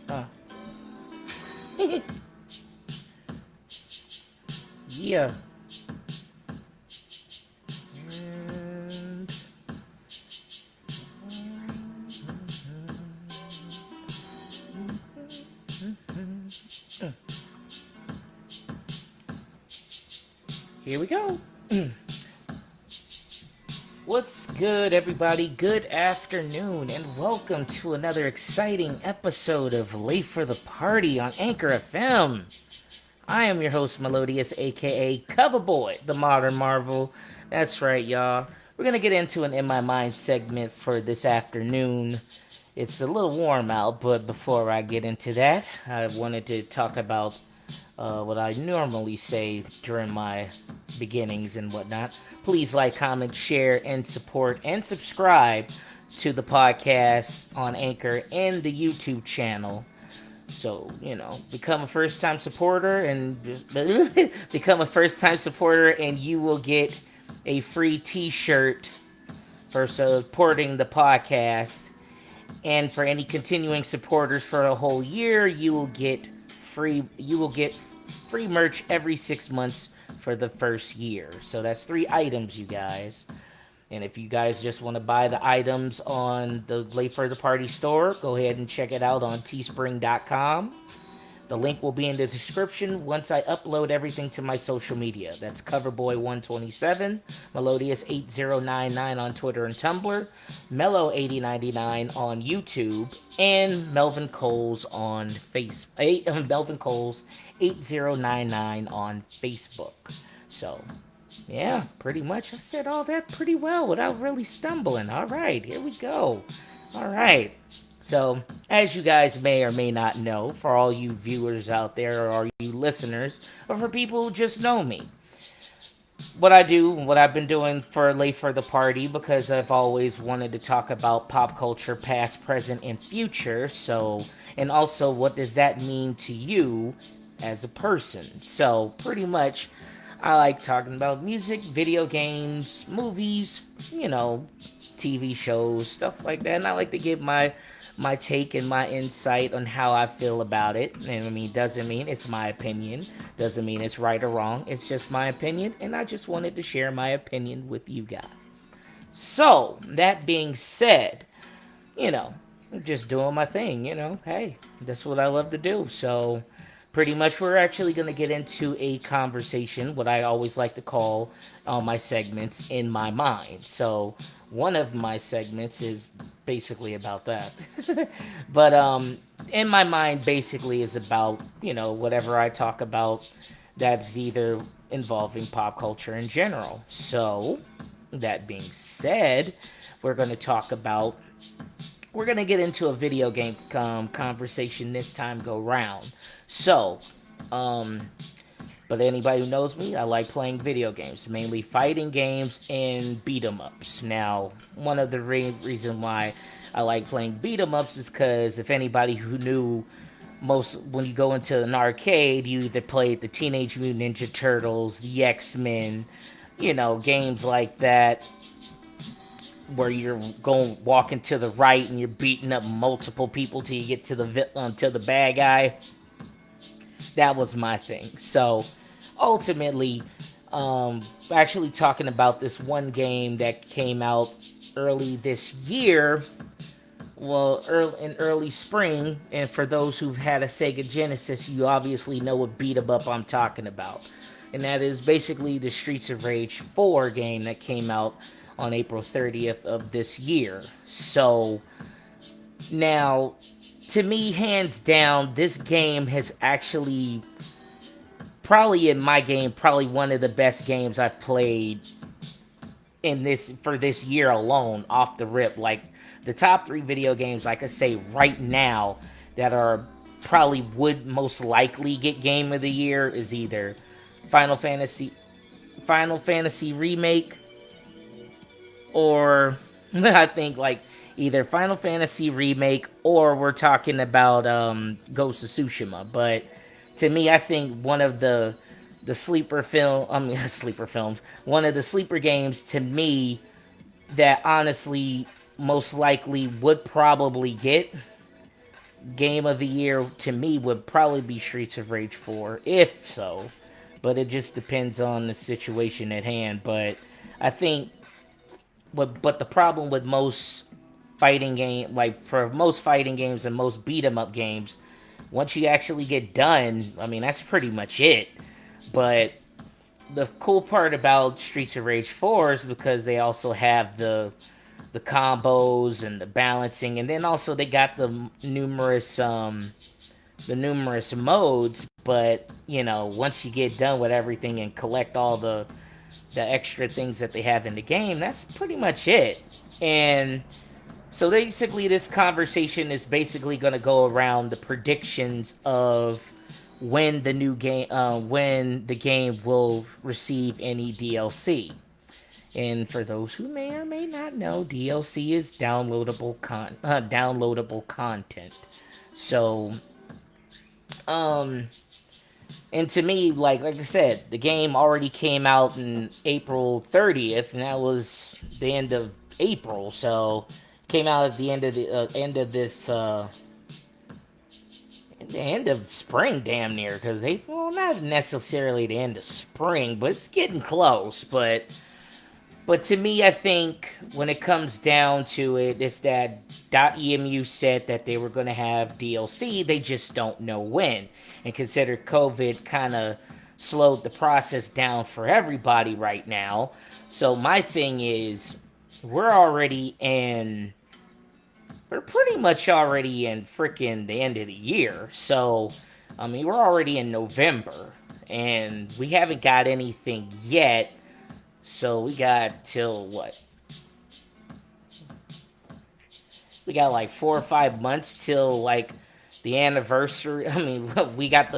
Uh. Yeah. And... Here we go. What's good, everybody? Good afternoon, and welcome to another exciting episode of Late for the Party on Anchor FM. I am your host, Melodious, aka Coverboy, the Modern Marvel. That's right, y'all. We're gonna get into an In My Mind segment for this afternoon. It's a little warm out, but before I get into that, I wanted to talk about what I normally say during my beginnings and whatnot. Please like, comment, share, and support, and subscribe to the podcast on Anchor and the YouTube channel. So, become a first time supporter and become a first time supporter, and you will get a free t shirt for supporting the podcast. And for any continuing supporters for a whole year, you will get free merch every 6 months for the first year. So that's 3 items, you guys. And if you guys just want to buy the items on the Late for the Party store, go ahead and check it out on Teespring.com. The link will be in the description once I upload everything to my social media. That's Coverboy127, Melodious8099 on Twitter and Tumblr, Mellow8099 on YouTube, and Melvin Coles on Facebook. Melvin Coles 8099 on Facebook. So, yeah, pretty much I said all that pretty well without really stumbling. All right, here we go. All right. So, as you guys may or may not know, for all you viewers out there, or you listeners, or for people who just know me, what I've been doing for Late for the Party, because I've always wanted to talk about pop culture, past, present, and future. So, and also, what does that mean to you as a person? So, pretty much, I like talking about music, video games, movies, TV shows, stuff like that. And I like to give my take and my insight on how I feel about it. And I mean, doesn't mean it's my opinion, doesn't mean it's right or wrong. It's just my opinion, and I just wanted to share my opinion with you guys. So, that being said, I'm just doing my thing, Hey, that's what I love to do. So, pretty much we're actually going to get into a conversation, what I always like to call my segments in my mind. So, one of my segments is basically about that. But in my mind basically is about, whatever I talk about that's either involving pop culture in general. So, that being said, we're going to talk about we're gonna get into a video game conversation this time go round. So, um, but anybody who knows me, I like playing video games, mainly fighting games and beat 'em ups. Now, one of the reason why I like playing beat 'em ups is because if anybody who knew most when you go into an arcade, you either played the Teenage Mutant Ninja Turtles, the X-Men, games like that where you're going walking to the right and you're beating up multiple people till you get to the bad guy. That was my thing. So ultimately, actually talking about this one game that came out early this year. Well, in early spring, and for those who've had a Sega Genesis, you obviously know what beat 'em up I'm talking about. And that is basically the Streets of Rage 4 game that came out on April 30th of this year. So, now, to me, hands down, this game has actually, probably in my game, probably one of the best games I've played for this year alone, off the rip. Like, the top 3 video games I could say right now that are probably would most likely get Game of the Year is either Final Fantasy Final Fantasy Remake, or I think like either Final Fantasy Remake, or we're talking about Ghost of Tsushima. But to me, I think one of the sleeper film I sleeper films, one of the sleeper games to me that honestly most likely would probably get game of the year to me would probably be Streets of Rage 4, if so. But it just depends on the situation at hand. But I think but the problem with most fighting game, like for most fighting games and most beat 'em up games, once you actually get done, I mean that's pretty much it. But the cool part about Streets of Rage 4 is because they also have the combos and the balancing, and then also they got the numerous modes. But once you get done with everything and collect all the extra things that they have in the game, that's pretty much it. And so basically, this conversation is basically going to go around the predictions of when the game will receive any DLC. And for those who may or may not know, DLC is downloadable content. So, um, and to me, like I said, the game already came out in April 30th, and that was the end of April. So, came out at the end of this the end of spring, damn near, because April, not necessarily the end of spring, but it's getting close. But to me, I think when it comes down to it, it's that .emu said that they were going to have DLC. They just don't know when. And consider COVID kind of slowed the process down for everybody right now. So my thing is, we're already in. We're pretty much already in freaking the end of the year. So, I mean, we're already in November. And we haven't got anything yet. So we got till what? We got like 4 or 5 months till like the anniversary. I mean, we got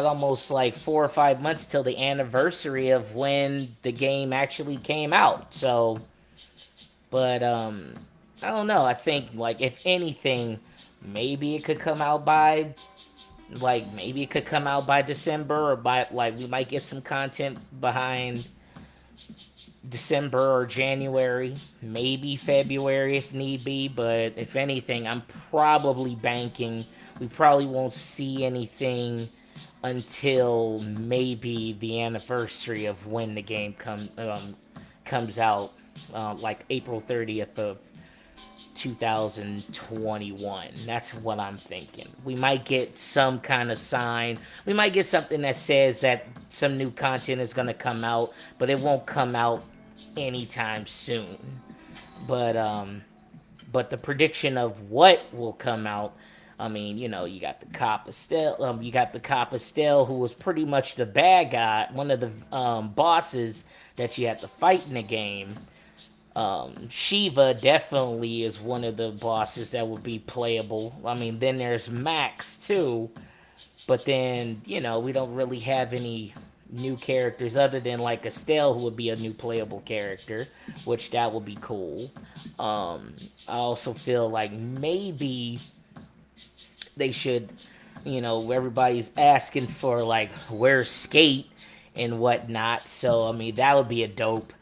almost like 4 or 5 months till the anniversary of when the game actually came out. So, but I don't know. I think like if anything, maybe it could come out by December, or by like we might get some content behind December or January, maybe February if need be. But if anything, I'm probably banking we probably won't see anything until maybe the anniversary of when the game comes out, like April 30th of 2021. That's what I'm thinking. We might get some kind of sign. We might get something that says that some new content is going to come out, but it won't come out anytime soon. But the prediction of what will come out, I mean, you got the cop Estelle, who was pretty much the bad guy, one of the bosses that you had to fight in the game. Shiva definitely is one of the bosses that would be playable. I mean, then there's Max too, but then we don't really have any new characters other than like Estelle, who would be a new playable character, which that would be cool. I also feel like maybe they should, everybody's asking for like where's Skate and whatnot. So I mean that would be a dope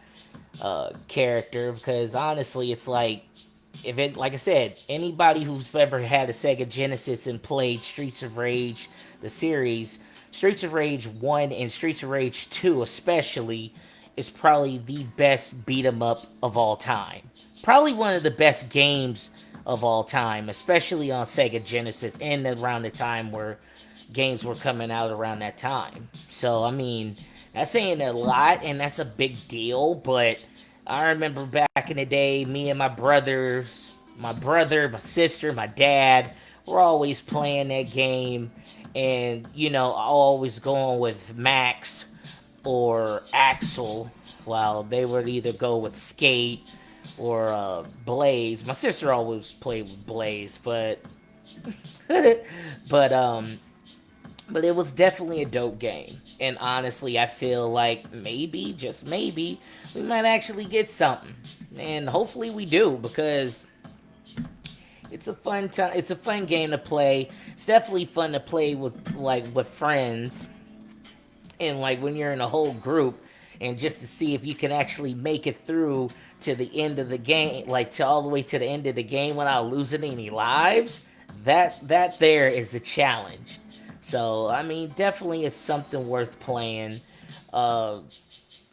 character, because honestly it's like I said, anybody who's ever had a Sega Genesis and played Streets of Rage, the series, Streets of Rage 1 and Streets of Rage 2 especially, is probably the best beat 'em up of all time. Probably one of the best games of all time, especially on Sega Genesis and around the time where games were coming out around that time. So, I mean, that's saying a lot, and that's a big deal, but I remember back in the day, me and my sister, my dad, were always playing that game, and, always going with Max or Axel, while they would either go with Skate or Blaze. My sister always played with Blaze, but but it was definitely a dope game. And honestly, I feel like maybe, just maybe, we might actually get something. And hopefully we do, because it's a fun time. It's a fun game to play. It's definitely fun to play with friends. And like when you're in a whole group, and just to see if you can actually make it through to the end of the game, like to all the way to the end of the game without losing any lives, that there is a challenge. So I mean, definitely it's something worth playing. Uh,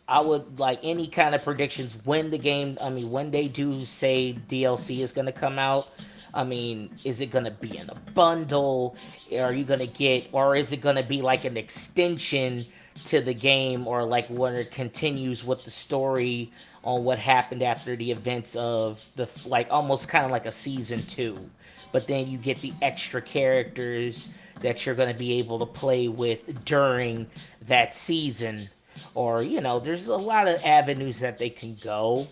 I would like any kind of predictions when the game. I mean, when they do say DLC is going to come out. I mean, is it going to be in a bundle? Are you going to get, or is it going to be like an extension to the game, or like when it continues with the story on what happened after the events of the, like almost kind of like a season two, but then you get the extra characters that you're going to be able to play with during that season, or there's a lot of avenues that they can go,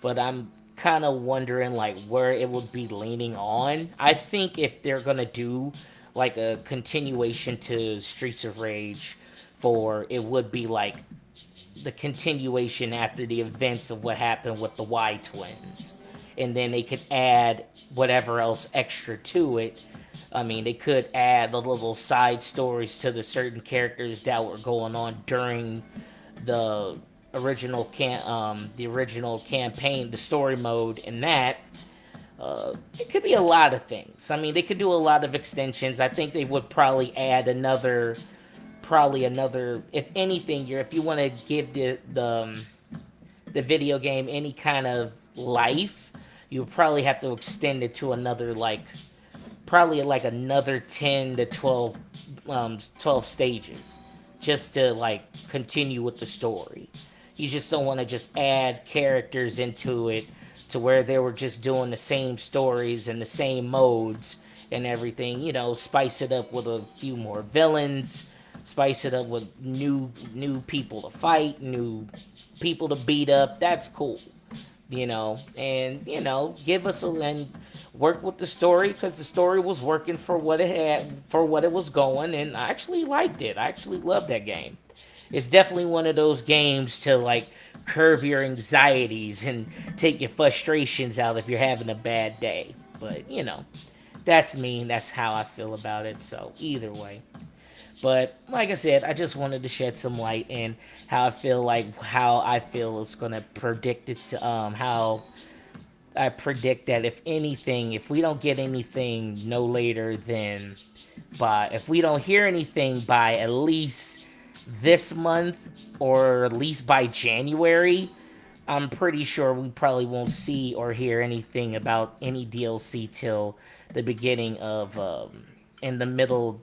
but I'm kind of wondering like where it would be leaning on. I think if they're gonna do like a continuation to Streets of Rage, for it would be like the continuation after the events of what happened with the Y twins, and then they could add whatever else extra to it. I mean, they could add the little side stories to the certain characters that were going on during the the original campaign, the story mode, and that. It could be a lot of things. I mean, they could do a lot of extensions. I think they would probably add another. If anything, if you want to give the video game any kind of life, you would probably have to extend it to another like probably like another 10 to 12 stages just to like continue with the story. You just don't want to just add characters into it to where they were just doing the same stories and the same modes and everything. Spice it up with a few more villains, spice it up with new people to fight, new people to beat up. That's cool. And give us and work with the story, because the story was working for what it had, for what it was going, and I actually liked it. I actually loved that game. It's definitely one of those games to like curb your anxieties and take your frustrations out if you're having a bad day. But that's me. That's how I feel about it. So either way. But like I said, I just wanted to shed some light in how I feel it's gonna predict it's how I predict that if we don't get anything no later than if we don't hear anything by at least this month, or at least by January, I'm pretty sure we probably won't see or hear anything about any DLC till the beginning of in the middle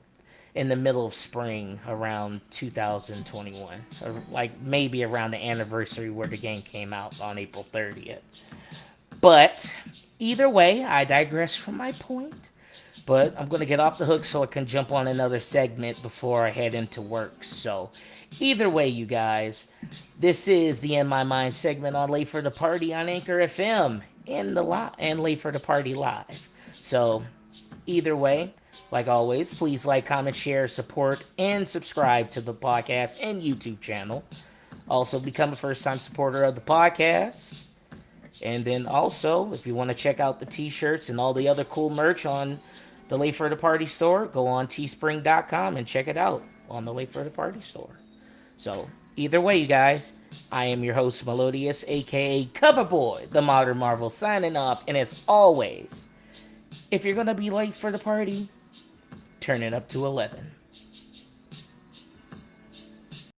of spring around 2021, or like maybe around the anniversary where the game came out on April 30th. But either way, I digress from my point. But I'm going to get off the hook so I can jump on another segment before I head into work. So either way, you guys, this is the In My Mind segment on Late for the Party on Anchor FM and Late for the Party Live. So either way, like always, please like, comment, share, support, and subscribe to the podcast and YouTube channel. Also, become a first-time supporter of the podcast. And then also, if you want to check out the t-shirts and all the other cool merch on the Late for the Party store, go on teespring.com and check it out on the Late for the Party store. So, either way, you guys, I am your host, Melodious, a.k.a. Coverboy, the Modern Marvel, signing off. And as always, if you're going to be late for the party, turn it up to 11.